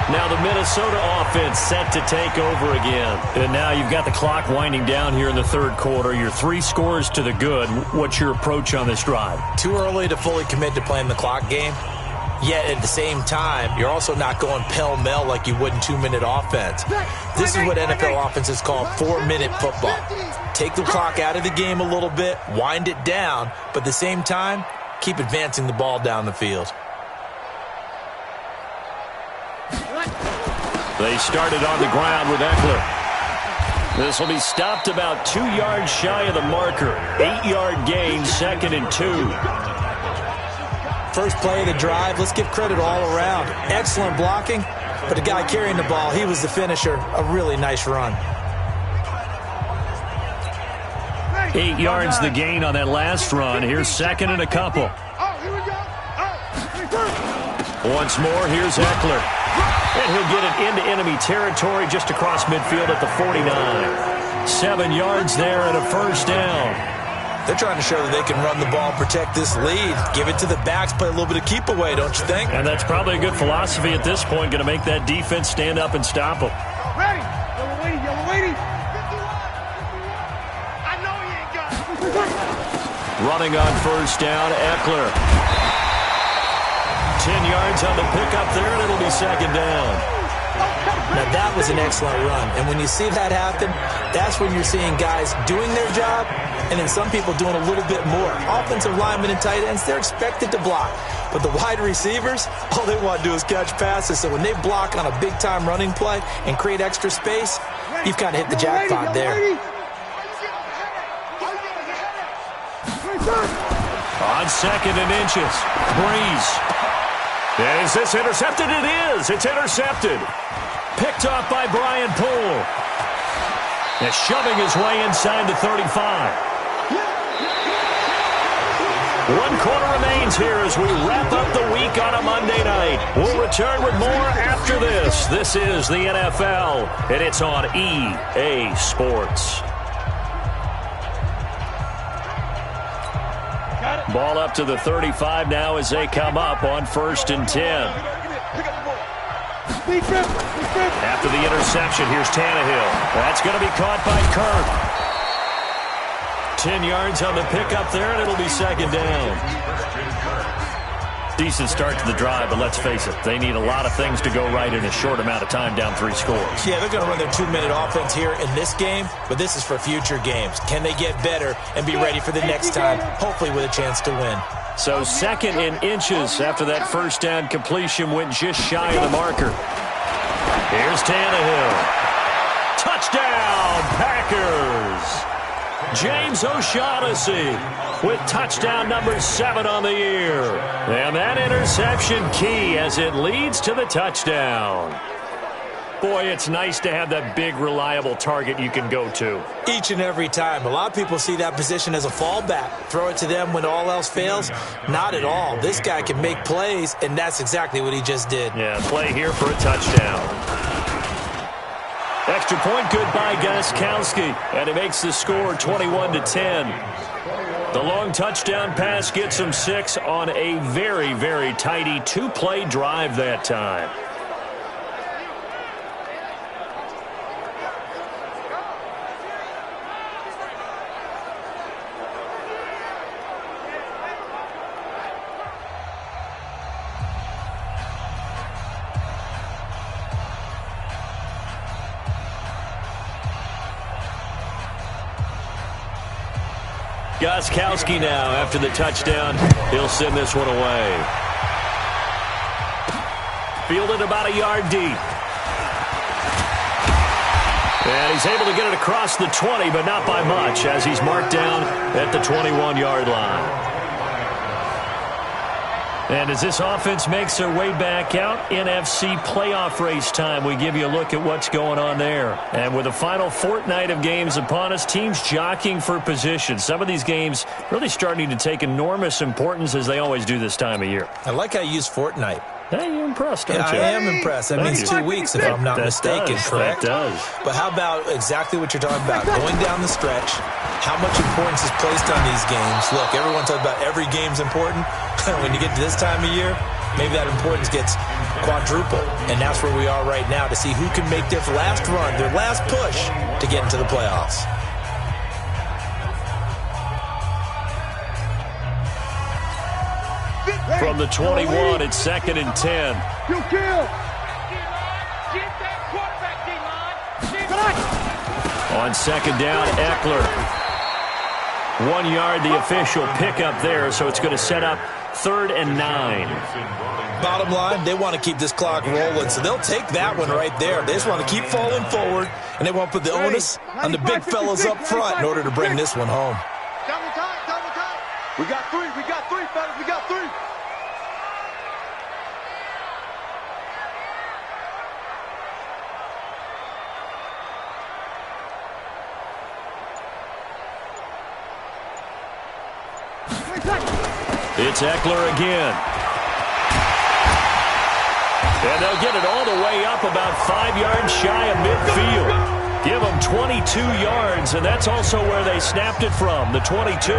Now the Minnesota offense set to take over again. And now you've got the clock winding down here in the 3rd quarter. You're 3 scores to the good. What's your approach on this drive? Too early to fully commit to playing the clock game. Yet at the same time, you're also not going pell-mell like you would in 2-minute offense. This is what NFL offenses call 4-minute football. Take the clock out of the game a little bit, wind it down, but at the same time, keep advancing the ball down the field. They started on the ground with Eckler. This will be stopped about 2 yards shy of the marker. 8-yard gain, 2nd and 2. First play of the drive, let's give credit all around. Excellent blocking, but the guy carrying the ball, he was the finisher. A really nice run. 8 yards the gain on that last run. Here's 2nd and a couple. Once more, here's Eckler. And he'll get it into enemy territory just across midfield at the 49. 7 yards there and a 1st down. They're trying to show that they can run the ball, protect this lead. Give it to the backs, play a little bit of keep away, don't you think? And that's probably a good philosophy at this point, going to make that defense stand up and stop them. Ready? Yellow lady. I know he ain't got it. Running on 1st down, Eckler. 10 yards on the pickup there, and it'll be 2nd down. Now, that was an excellent run. And when you see that happen, that's when you're seeing guys doing their job and then some people doing a little bit more. Offensive linemen and tight ends, they're expected to block. But the wide receivers, all they want to do is catch passes. So when they block on a big-time running play and create extra space, you've kind of hit the jackpot there. On 2nd and inches, Breeze. Is this intercepted? It is. It's intercepted. Picked off by Brian Poole. And shoving his way inside the 35. 1 quarter remains here as we wrap up the week on a Monday night. We'll return with more after this. This is the NFL, and it's on EA Sports. Ball up to the 35 now as they come up on 1st and 10. After the interception, here's Tannehill. That's going to be caught by Kirk. 10 yards on the pickup there, and it'll be 2nd down. Decent start to the drive, but let's face it, they need a lot of things to go right in a short amount of time, down 3 scores. Yeah, they're going to run their 2-minute offense here in this game, but this is for future games. Can they get better and be ready for the next time, hopefully with a chance to win? So 2nd and inches after that 1st down completion went just shy of the marker. Here's Tannehill. Touchdown, Packers! James O'Shaughnessy with touchdown number 7 on the year. And that interception key as it leads to the touchdown. Boy, it's nice to have that big, reliable target you can go to. Each and every time. A lot of people see that position as a fallback. Throw it to them when all else fails. Not at all. This guy can make plays, and that's exactly what he just did. Yeah, play here for a touchdown. Extra point good by Gostkowski, and it makes the score 21-10. The long touchdown pass gets him 6 on a very, very tidy 2-play drive that time. Gostkowski now, after the touchdown, he'll send this one away. Fielded about a yard deep. And he's able to get it across the 20, but not by much, as he's marked down at the 21-yard line. And as this offense makes their way back out, NFC playoff race time, we give you a look at what's going on there. And with the final fortnight of games upon us, teams jockeying for position. Some of these games really starting to take enormous importance, as they always do this time of year. I like how you use fortnight. Hey, you're impressed, aren't you? I am impressed. That means 2 weeks, if I'm not mistaken, correct? That does. But how about exactly what you're talking about? Going down the stretch, how much importance is placed on these games? Look, everyone talks about every game's important. When you get to this time of year, maybe that importance gets quadruple. And that's where we are right now, to see who can make their last run, their last push to get into the playoffs. From the 21, it's 2nd and 10. On 2nd down, Eckler. 1 yard, the official pickup there, so it's going to set up 3rd and 9. Bottom line, they want to keep this clock rolling, so they'll take that one right there. They just want to keep falling forward, and they want to put the onus on the big fellas up front in order to bring this one home. Double time, double time. We got 3, fellas, we got 3. It's Eckler again. And they'll get it all the way up about 5 yards shy of midfield. Give them 22 yards, and that's also where they snapped it from, the 22.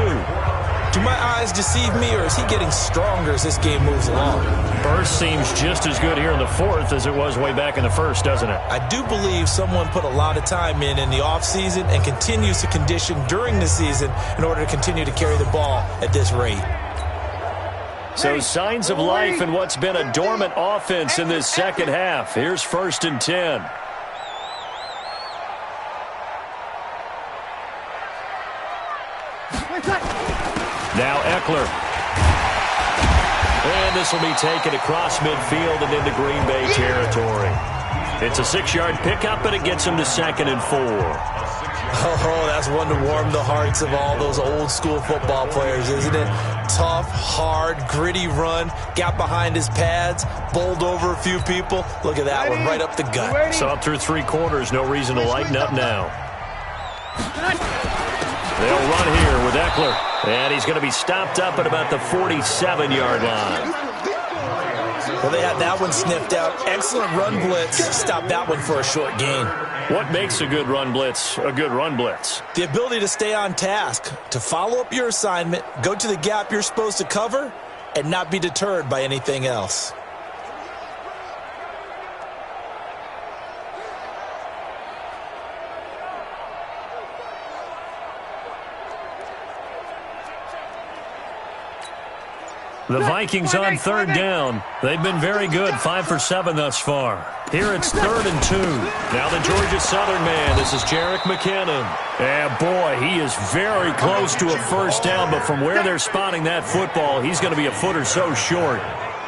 Do my eyes deceive me, or is he getting stronger as this game moves along? Burst seems just as good here in the 4th as it was way back in the 1st, doesn't it? I do believe someone put a lot of time in the offseason and continues to condition during the season in order to continue to carry the ball at this rate. So signs of life in what's been a dormant offense in this second half. Here's 1st and 10. Now Eckler. And this will be taken across midfield and into Green Bay territory. It's a 6-yard pickup, and it gets him to 2nd and 4. Oh, that's one to warm the hearts of all those old-school football players, isn't it? Tough, hard, gritty run, got behind his pads, bowled over a few people. Look at that one, right up the gut. So up through 3 quarters, no reason to lighten up now. They'll run here with Eckler, and he's going to be stopped up at about the 47-yard line. Well, they had that one sniffed out. Excellent run blitz. Stopped that one for a short gain. What makes a good run blitz a good run blitz? The ability to stay on task, to follow up your assignment, go to the gap you're supposed to cover, and not be deterred by anything else. The Vikings on 3rd down. They've been very good, 5 for 7 thus far. Here it's 3rd and 2. Now the Georgia Southern man. This is Jerick McKinnon. And boy, he is very close to a 1st down, but from where they're spotting that football, he's going to be a foot or so short.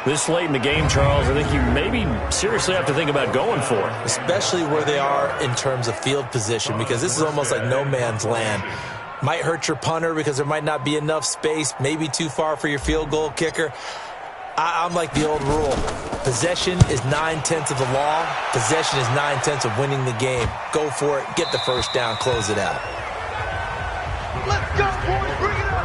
This late in the game, Charles, I think you maybe seriously have to think about going for it. Especially where they are in terms of field position, because this is almost like no man's land. Might hurt your punter because there might not be enough space, maybe too far for your field goal kicker. I'm like the old rule. Possession is 9/10 of the law. Possession is 9/10 of winning the game. Go for it. Get the 1st down. Close it out. Let's go, boys. Bring it up.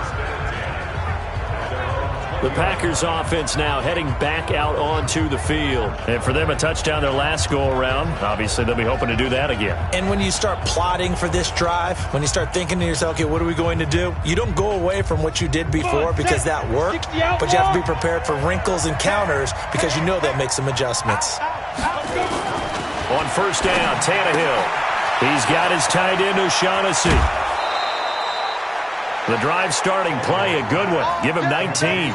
The Packers offense now heading back out onto the field. And for them, a touchdown their last go-around. Obviously, they'll be hoping to do that again. And when you start plotting for this drive, when you start thinking to yourself, okay, what are we going to do? You don't go away from what you did before because that worked, but you have to be prepared for wrinkles and counters because you know they'll make some adjustments. On 1st down, Tannehill. He's got his tight end, O'Shaughnessy. The drive starting play, a good one. Give him 19.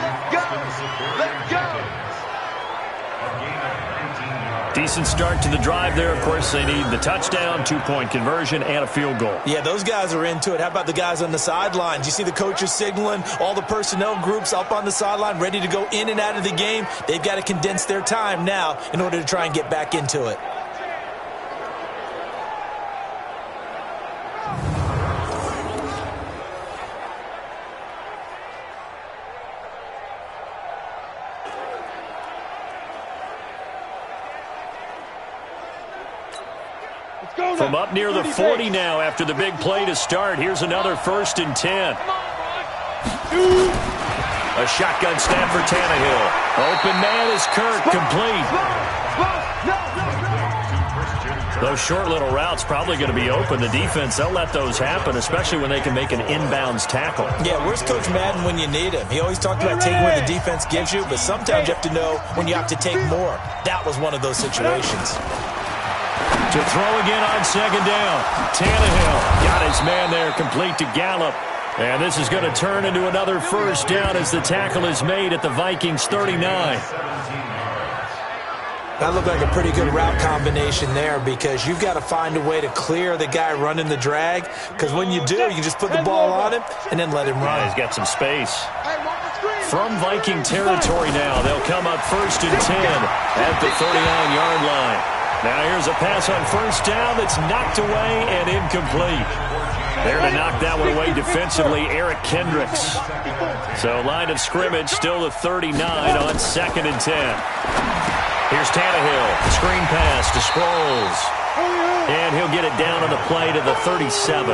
Decent start to the drive there. Of course, they need the touchdown, 2-point conversion, and a field goal. Yeah, those guys are into it. How about the guys on the sidelines? You see the coaches signaling, all the personnel groups up on the sideline, ready to go in and out of the game. They've got to condense their time now in order to try and get back into it. From up near the 40 now after the big play to start. Here's another 1st and 10. A shotgun snap for Tannehill. Open man is Kirk, complete. Those short little routes probably going to be open. The defense, they'll let those happen, especially when they can make an inbounds tackle. Yeah, where's Coach Madden when you need him? He always talked about taking what the defense gives you, but sometimes you have to know when you have to take more. That was one of those situations. To throw again on 2nd down. Tannehill got his man there, complete to Gallup. And this is going to turn into another 1st down as the tackle is made at the Vikings 39. That looked like a pretty good route combination there because you've got to find a way to clear the guy running the drag, because when you do, you just put the ball on him and then let him run. Yeah, he's got some space. From Viking territory now, they'll come up 1st and 10 at the 39-yard line. Now here's a pass on 1st down that's knocked away and incomplete. There to knock that one away defensively, Eric Kendricks. So line of scrimmage still the 39 on 2nd and 10. Here's Tannehill. Screen pass to Sproles. And he'll get it down on the play to the 37.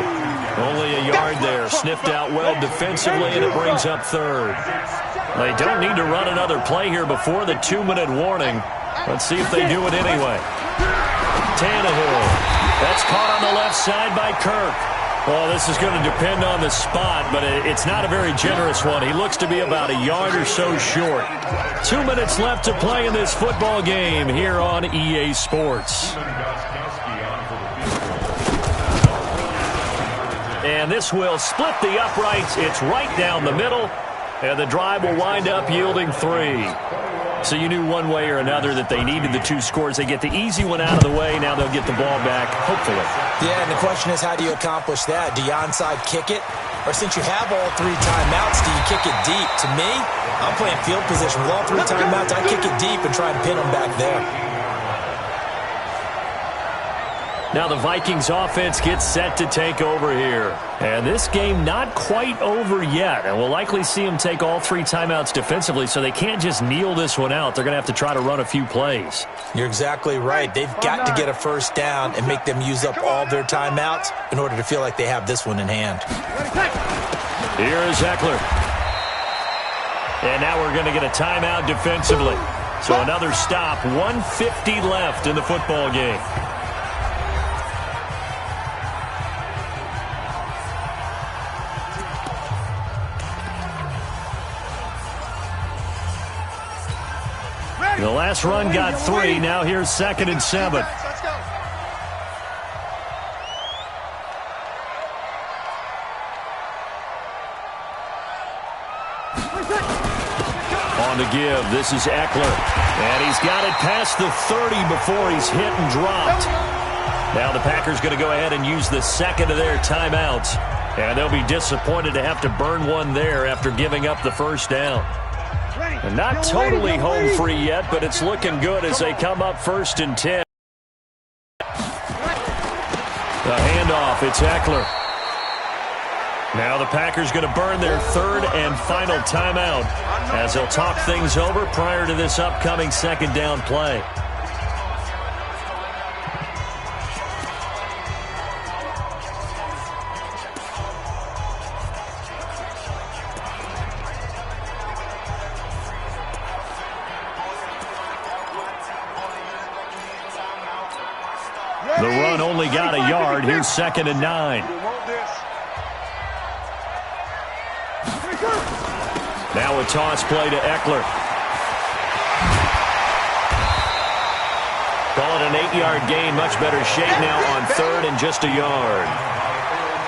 Only a yard there. Sniffed out well defensively, and it brings up 3rd. They don't need to run another play here before the 2-minute warning. Let's see if they do it anyway. Tannehill. That's caught on the left side by Kirk. Well, this is going to depend on the spot, but it's not a very generous one. He looks to be about a yard or so short. 2 minutes left to play in this football game here on EA Sports. And this will split the uprights. It's right down the middle. And the drive will wind up yielding 3. So you knew one way or another that they needed the 2 scores. They get the easy one out of the way. Now they'll get the ball back, hopefully. Yeah, and the question is, how do you accomplish that? Do you onside kick it? Or since you have all 3 timeouts, do you kick it deep? To me, I'm playing field position. With all 3 timeouts, I kick it deep and try and pin them back there. Now the Vikings offense gets set to take over here. And this game not quite over yet. And we'll likely see them take all 3 timeouts defensively, so they can't just kneel this one out. They're going to have to try to run a few plays. You're exactly right. They've got to get a first down and make them use up all their timeouts in order to feel like they have this one in hand. Here is Eckler. And now we're going to get a timeout defensively. So another stop, 1:50 left in the football game. The last run got 3. Now here's 2nd and 7. On to give. This is Eckler. And he's got it past the 30 before he's hit and dropped. Now the Packers going to go ahead and use the 2nd of their timeouts. And they'll be disappointed to have to burn one there after giving up the first down. And not totally home free yet, but it's looking good as they come up 1st and 10. The handoff, it's Eckler. Now the Packers going to burn their 3rd and final timeout as they'll talk things over prior to this upcoming 2nd down play. The run only got a yard. Here's 2nd and 9. Now a toss play to Eckler. Call it an 8-yard gain. Much better shape now on 3rd and just a yard.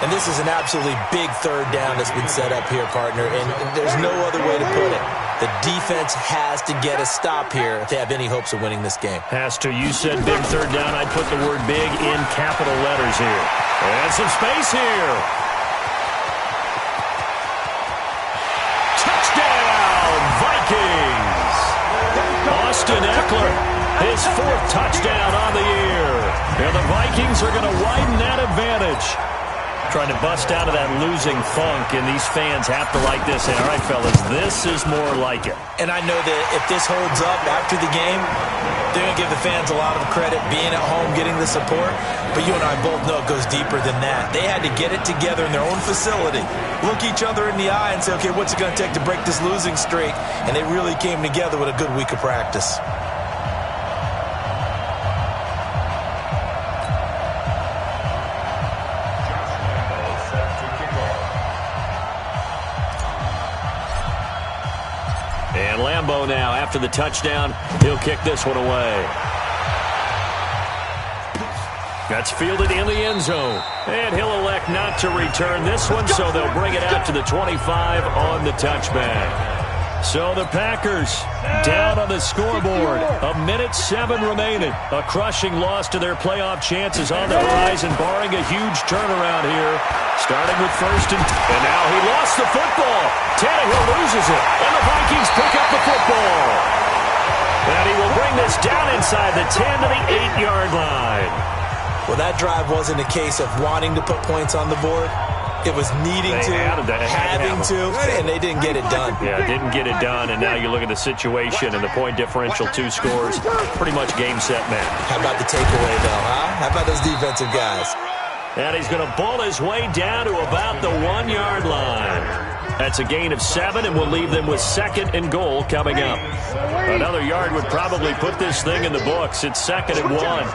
And this is an absolutely big 3rd down that's been set up here, partner. And there's no other way to put it. The defense has to get a stop here if they have any hopes of winning this game. Has to. You said big 3rd down. I'd put the word big in capital letters here. And some space here. Touchdown, Vikings! Austin Eckler, his 4th touchdown on the year. And the Vikings are going to widen that advantage. Trying to bust out of that losing funk, and these fans have to like this. And, all right, fellas, this is more like it. And I know that if this holds up after the game, they're going to give the fans a lot of credit being at home, getting the support. But you and I both know it goes deeper than that. They had to get it together in their own facility, look each other in the eye and say, okay, what's it going to take to break this losing streak? And they really came together with a good week of practice. And Lambeau now, after the touchdown, he'll kick this one away. That's fielded in the end zone. And he'll elect not to return this one, so they'll bring it out to the 25 on the touchback. So the Packers down on the scoreboard. 1:07 remaining. A crushing loss to their playoff chances on the horizon, barring a huge turnaround here. Starting with 1st and now he lost the football. Tannehill loses it, and the Vikings pick up the football. And he will bring this down inside the 10 to the 8-yard line. Well, that drive wasn't a case of wanting to put points on the board. It was needing to, having to, and they didn't get it done. Yeah, didn't get it done, and now you look at the situation and the point differential, 2 scores, pretty much game, set, match. How about the takeaway, though, huh? How about those defensive guys? And he's going to bull his way down to about the 1-yard line. That's a gain of 7, and we'll leave them with 2nd and goal coming up. Another yard would probably put this thing in the books. It's 2nd and 1.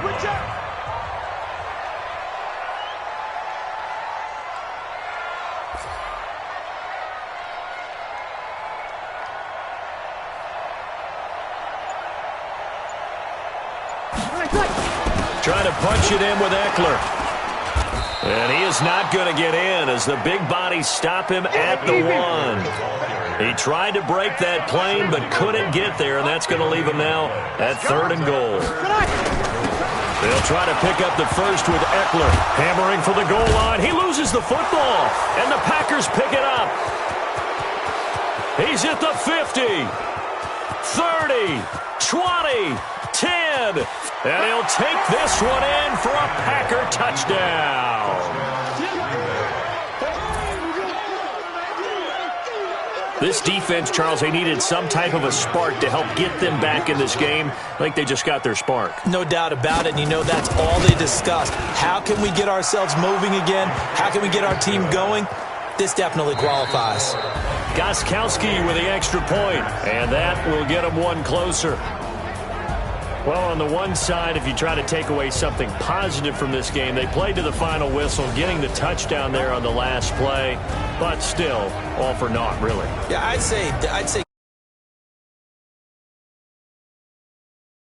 Trying to punch it in with Eckler. And he is not going to get in as the big bodies stop him at the 1. He tried to break that plane but couldn't get there, and that's going to leave him now at 3rd and goal. They'll try to pick up the first with Eckler, hammering for the goal line. He loses the football, and the Packers pick it up. He's at the 50, 30, 20, 10, and he'll take this one in for a Packer touchdown. This defense, Charles, they needed some type of a spark to help get them back in this game. I think they just got their spark. No doubt about it, and you know that's all they discussed. How can we get ourselves moving again? How can we get our team going? This definitely qualifies. Gostkowski with the extra point, and that will get them one closer. Well, on the one side, if you try to take away something positive from this game, they played to the final whistle, getting the touchdown there on the last play, but still, all for naught, really. Yeah, I'd say